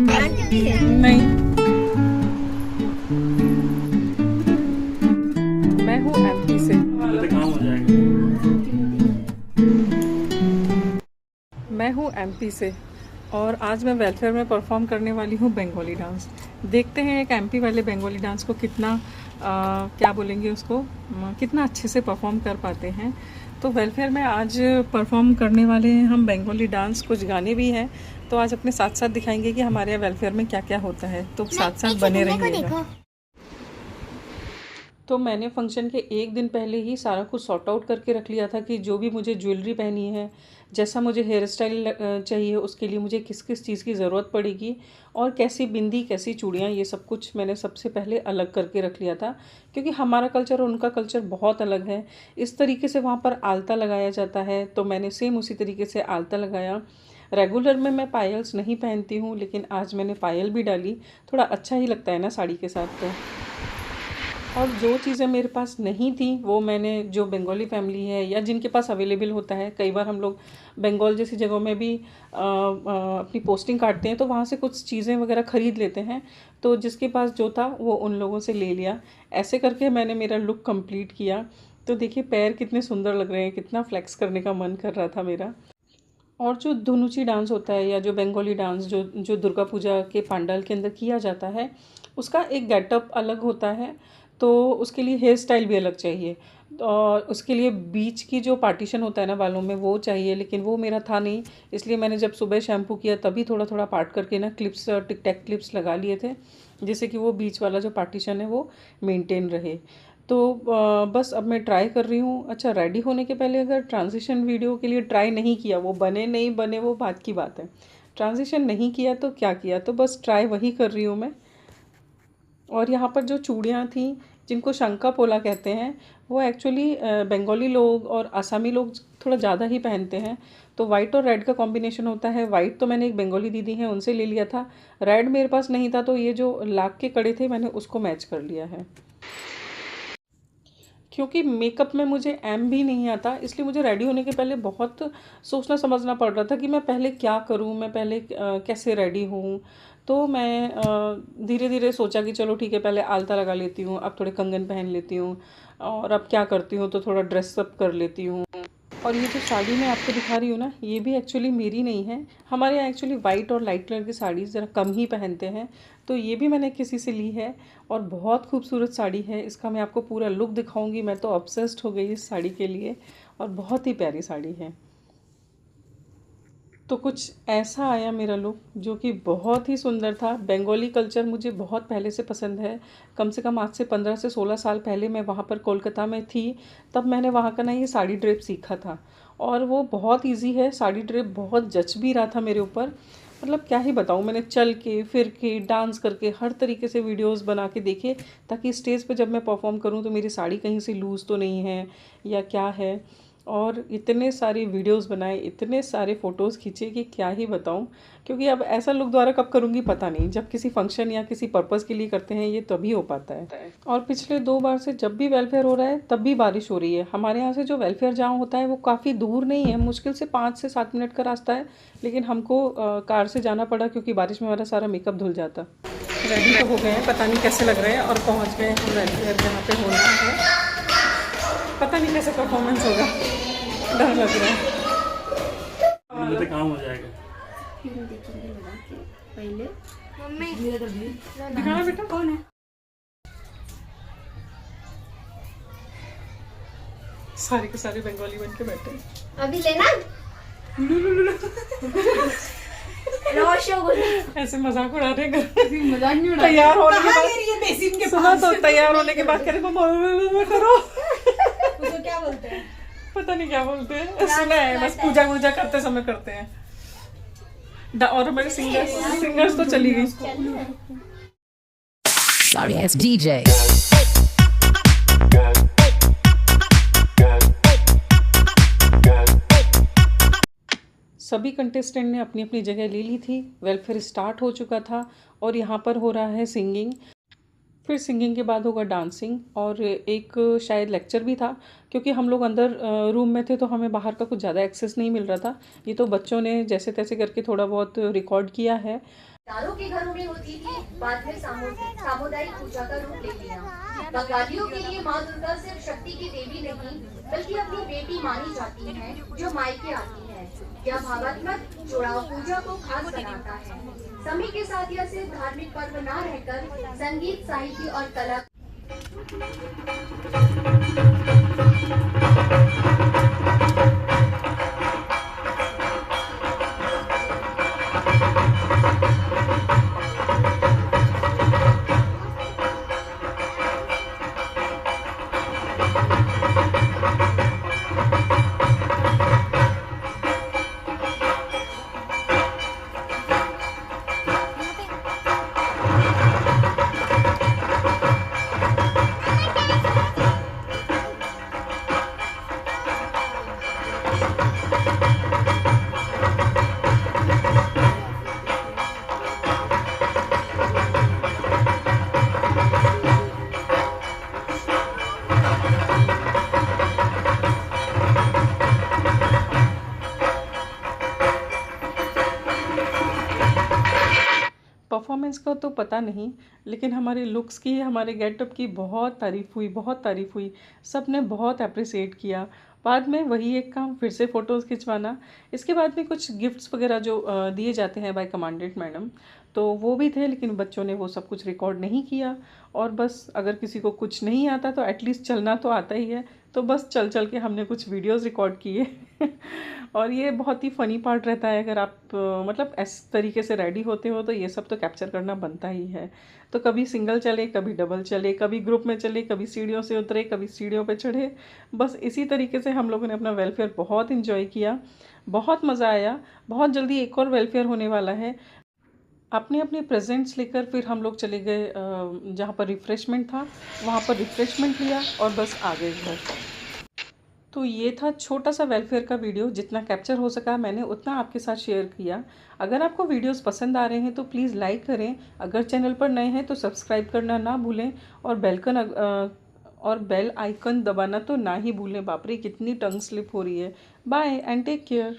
नहीं, मैं हूँ एमपी से। मैं हूँ एमपी से और आज मैं वेलफेयर में परफॉर्म करने वाली हूँ बंगाली डांस। देखते हैं एक एमपी वाले बंगाली डांस को कितना क्या बोलेंगे उसको, कितना अच्छे से परफॉर्म कर पाते हैं। तो वेलफेयर में आज परफॉर्म करने वाले हैं हम बंगाली डांस, कुछ गाने भी हैं। तो आज अपने साथ साथ दिखाएंगे कि हमारे यहाँ वेलफेयर में क्या क्या होता है, तो साथ साथ बने रहिएगा। तो मैंने फंक्शन के एक दिन पहले ही सारा कुछ सॉर्ट आउट करके रख लिया था कि जो भी मुझे ज्वेलरी पहनी है, जैसा मुझे हेयर स्टाइल चाहिए, उसके लिए मुझे किस किस चीज़ की ज़रूरत पड़ेगी और कैसी बिंदी, कैसी चूड़ियाँ, ये सब कुछ मैंने सबसे पहले अलग करके रख लिया था। क्योंकि हमारा कल्चर और उनका कल्चर बहुत अलग है। इस तरीके से वहाँ पर आलता लगाया जाता है, तो मैंने सेम उसी तरीके से आलता लगाया। रेगुलर में मैं पायल्स नहीं पहनती हूँ, लेकिन आज मैंने पायल भी डाली। थोड़ा अच्छा ही लगता है ना साड़ी के साथ। तो और जो चीज़ें मेरे पास नहीं थी वो मैंने, जो बंगाली फैमिली है या जिनके पास अवेलेबल होता है, कई बार हम लोग बंगाल जैसी जगहों में भी अपनी पोस्टिंग काटते हैं, तो वहाँ से कुछ चीज़ें वगैरह ख़रीद लेते हैं। तो जिसके पास जो था वो उन लोगों से ले लिया। ऐसे करके मैंने मेरा लुक कंप्लीट किया। तो देखिए पैर कितने सुंदर लग रहे हैं, कितना फ्लेक्स करने का मन कर रहा था मेरा। और जो धुनुची डांस होता है या जो बंगाली डांस जो जो दुर्गा पूजा के पंडाल के अंदर किया जाता है, उसका एक गेटअप अलग होता है। तो उसके लिए हेयर स्टाइल भी अलग चाहिए और उसके लिए बीच की जो पार्टीशन होता है ना बालों में, वो चाहिए, लेकिन वो मेरा था नहीं। इसलिए मैंने जब सुबह शैम्पू किया तभी थोड़ा थोड़ा पार्ट करके ना क्लिप्स, टिक टैक क्लिप्स लगा लिए थे, जिससे कि वो बीच वाला जो पार्टीशन है वो मेंटेन रहे। तो बस अब मैं ट्राई कर रही हूँ। अच्छा, रेडी होने के पहले अगर ट्रांजिशन वीडियो के लिए ट्राई नहीं किया, वो बने नहीं बने वो बात की बात है। ट्रांजिशन नहीं किया तो क्या किया, तो बस ट्राई वही कर रही हूँ मैं। और यहाँ पर जो चूड़ियाँ थी, जिनको शंका पोला कहते हैं, वो एक्चुअली बंगाली लोग और असमी लोग थोड़ा ज़्यादा ही पहनते हैं। तो वाइट और रेड का कॉम्बिनेशन होता है। वाइट तो मैंने एक बंगाली दीदी हैं उनसे ले लिया था, रेड मेरे पास नहीं था, तो ये जो लाख के कड़े थे मैंने उसको मैच कर लिया है। क्योंकि मेकअप में मुझे एम भी नहीं आता, इसलिए मुझे रेडी होने के पहले बहुत सोचना समझना पड़ रहा था कि मैं पहले क्या करूं, मैं पहले कैसे रेडी हूं। तो मैं धीरे धीरे सोचा कि चलो ठीक है, पहले आलता लगा लेती हूँ, अब थोड़े कंगन पहन लेती हूँ, और अब क्या करती हूँ तो थोड़ा ड्रेसअप कर लेती हूँ। और ये जो साड़ी मैं आपको दिखा रही हूँ ना, ये भी एक्चुअली मेरी नहीं है। हमारे यहाँ एक्चुअली वाइट और लाइट कलर की साड़ी ज़रा कम ही पहनते हैं। तो ये भी मैंने किसी से ली है और बहुत खूबसूरत साड़ी है। इसका मैं आपको पूरा लुक दिखाऊंगी। मैं तो ऑब्सेस्ड हो गई इस साड़ी के लिए, और बहुत ही प्यारी साड़ी है। तो कुछ ऐसा आया मेरा लुक जो कि बहुत ही सुंदर था। बंगाली कल्चर मुझे बहुत पहले से पसंद है। कम से कम आज से 15 से 16 साल पहले मैं वहाँ पर कोलकाता में थी, तब मैंने वहाँ का ना ये साड़ी ड्रेप सीखा था। और वो बहुत इजी है, साड़ी ड्रेप बहुत जच भी रहा था मेरे ऊपर। मतलब क्या ही बताऊँ, मैंने चल के फिर के डांस करके हर तरीके से वीडियोस बना के देखे, ताकि स्टेज पे जब मैं परफॉर्म करूँ तो मेरी साड़ी कहीं से लूज़ तो नहीं है या क्या है। और इतने सारे वीडियोस बनाए, इतने सारे फ़ोटोज़ खींचे कि क्या ही बताऊं। क्योंकि अब ऐसा लुक दोबारा कब करूंगी पता नहीं, जब किसी फंक्शन या किसी पर्पज़ के लिए करते हैं ये तभी हो पाता है। और पिछले 2 बार से जब भी वेलफेयर हो रहा है तब भी बारिश हो रही है। हमारे यहाँ से जो वेलफेयर जहाँ होता है वो काफ़ी दूर नहीं है, मुश्किल से 5 से 7 मिनट का रास्ता है, लेकिन हमको कार से जाना पड़ा क्योंकि बारिश में हमारा सारा मेकअप धुल जाता। रेडी तो हो गए हैं, पता नहीं कैसे लग रहे हैं, और पहुँच गए हम वेलफेयर जहाँ पे होना है। पता नहीं कैसे परफॉर्मेंस होगा, डर लग रहा है। तो काम हो जाएगा। पहले मम्मी दिखाना बेटा कौन है। सारे के सारे बंगाली बन के बैठे हैं। अभी लेना ऐसे मजाक उड़ा रहे हैं। मजाक नहीं उड़ा, तैयार होने के बाद ये बेसिन के सुना तो तैयार होने के बाद कह रहे मम्मा करो। उसको क्या बोलते हैं? पता नहीं क्या बोलते हैं, सुना है बस, पूजा वूजा करते समय करते हैं। और हमारे सिंगर्स तो चली गई। Sorry, it's DJ. सभी कंटेस्टेंट ने अपनी अपनी जगह ले ली थी। वेलफेयर स्टार्ट हो चुका था और यहाँ पर हो रहा है सिंगिंग। फिर सिंगिंग के बाद होगा डांसिंग, और एक शायद लेक्चर भी था, क्योंकि हम लोग अंदर रूम में थे तो हमें बाहर का कुछ ज़्यादा एक्सेस नहीं मिल रहा था। ये तो बच्चों ने जैसे तैसे करके थोड़ा बहुत रिकॉर्ड किया है। तारों के घरों में होती थी, बाद में सामुदायिक पूजा का रूप ले लिया। बंगालियों के लिए माँ दुर्गा सिर्फ शक्ति की देवी नहीं, बल्कि अपनी बेटी मानी जाती है जो मायके आती है। यह भावात्मक जुड़ाव पूजा को खास बनाता है। समय के साथ यह सिर्फ धार्मिक पर्व न रहकर संगीत, साहित्य और कला परफॉर्मेंस का तो पता नहीं, लेकिन हमारे लुक्स की, हमारे गेटअप की बहुत तारीफ़ हुई, बहुत तारीफ़ हुई। सब ने बहुत अप्रिसिएट किया। बाद में वही एक काम, फिर से फ़ोटोज़ खिंचवाना। इसके बाद में कुछ गिफ्ट्स वगैरह जो दिए जाते हैं बाय कमांडेंट मैडम, तो वो भी थे, लेकिन बच्चों ने वो सब कुछ रिकॉर्ड नहीं किया। और बस अगर किसी को कुछ नहीं आता तो एटलीस्ट चलना तो आता ही है, तो बस चल चल के हमने कुछ वीडियोस रिकॉर्ड किए। और ये बहुत ही फ़नी पार्ट रहता है, अगर आप मतलब इस तरीके से रेडी होते हो तो ये सब तो कैप्चर करना बनता ही है। तो कभी सिंगल चले, कभी डबल चले, कभी ग्रुप में चले, कभी सीढ़ियों से उतरे, कभी सीढ़ियों पे चढ़े। बस इसी तरीके से हम लोगों ने अपना वेलफेयर बहुत इन्जॉय किया, बहुत मज़ा आया। बहुत जल्दी एक और वेलफेयर होने वाला है। अपने अपने प्रेजेंट्स लेकर फिर हम लोग चले गए जहाँ पर रिफ़्रेशमेंट था, वहाँ पर रिफ़्रेशमेंट लिया और बस आ गए घर। तो ये था छोटा सा वेलफेयर का वीडियो, जितना कैप्चर हो सका मैंने उतना आपके साथ शेयर किया। अगर आपको वीडियोस पसंद आ रहे हैं तो प्लीज़ लाइक करें, अगर चैनल पर नए हैं तो सब्सक्राइब करना ना भूलें, और बेल आइकन दबाना तो ना ही भूलें। बाप रे, कितनी टंग स्लिप हो रही है। Bye and take care.